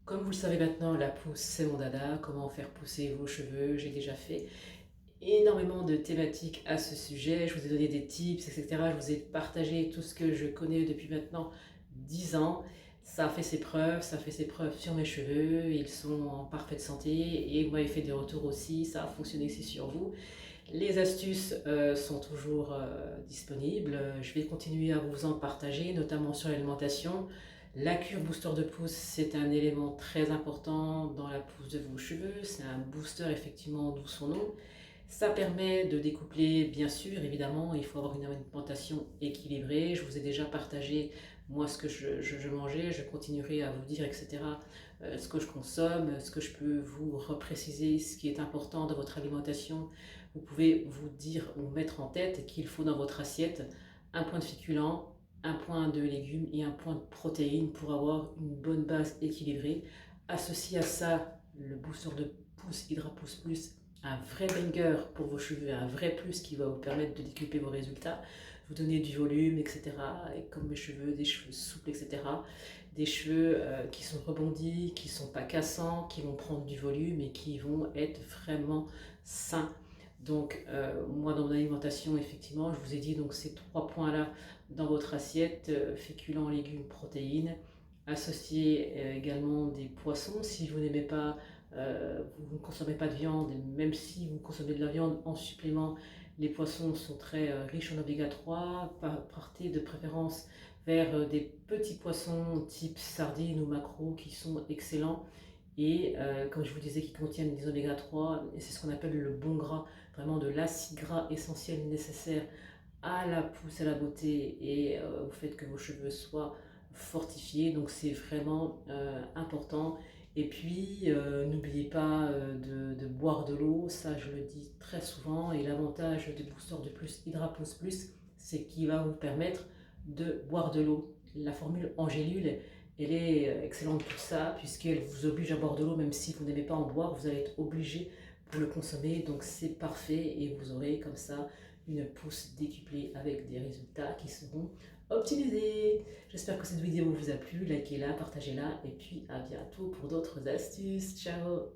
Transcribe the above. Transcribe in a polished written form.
Comme vous le savez maintenant, la pousse, c'est mon dada. Comment faire pousser vos cheveux? J'ai déjà fait énormément de thématiques à ce sujet. Je vous ai donné des tips, etc. Je vous ai partagé tout ce que je connais depuis maintenant 10 ans. Ça a fait ses preuves, ça fait ses preuves sur mes cheveux. Ils sont en parfaite santé et vous m'avez fait des retours aussi. Ça a fonctionné aussi sur vous. Les astuces sont toujours disponibles. Je vais continuer à vous en partager, notamment sur l'alimentation. La cure booster de pousse, c'est un élément très important dans la pousse de vos cheveux. C'est un booster, effectivement, d'où son nom. Ça permet de découpler, bien sûr, évidemment, il faut avoir une alimentation équilibrée. Je vous ai déjà partagé, moi, ce que je mangeais. Je continuerai à vous dire, etc., ce que je consomme, ce que je peux vous repréciser, ce qui est important dans votre alimentation. Vous pouvez vous dire ou mettre en tête qu'il faut dans votre assiette un point de féculent, un point de légumes et un point de protéines pour avoir une bonne base équilibrée. Associé à ça, le booster de pouce Hydra Pousse Plus, un vrai banger pour vos cheveux, un vrai plus qui va vous permettre de décupler vos résultats, vous donner du volume, etc. Et comme mes cheveux, des cheveux souples, etc. Des cheveux qui sont rebondis, qui ne sont pas cassants, qui vont prendre du volume et qui vont être vraiment sains. Donc moi dans mon alimentation, effectivement, je vous ai dit donc ces trois points-là dans votre assiette, féculents, légumes, protéines. Associez également des poissons si vous n'aimez pas, vous ne consommez pas de viande, même si vous consommez de la viande en supplément, les poissons sont très riches en oméga 3. Partez de préférence vers des petits poissons type sardines ou maquereaux qui sont excellents et comme je vous disais qui contiennent des oméga 3, et c'est ce qu'on appelle le bon gras, vraiment de l'acide gras essentiel nécessaire à la pousse, à la beauté et au fait que vos cheveux soient fortifiés. Donc c'est vraiment important. Et puis n'oubliez pas de boire de l'eau, ça je le dis très souvent. Et l'avantage du booster de plus Hydra Plus Plus, c'est qu'il va vous permettre de boire de l'eau. La formule en gélule, elle est excellente pour ça, puisqu'elle vous oblige à boire de l'eau, même si vous n'aimez pas en boire, vous allez être obligé pour le consommer. Donc c'est parfait et vous aurez comme ça une pousse décuplée avec des résultats qui seront optimisés. J'espère que cette vidéo vous a plu, likez-la, partagez-la et puis à bientôt pour d'autres astuces. Ciao!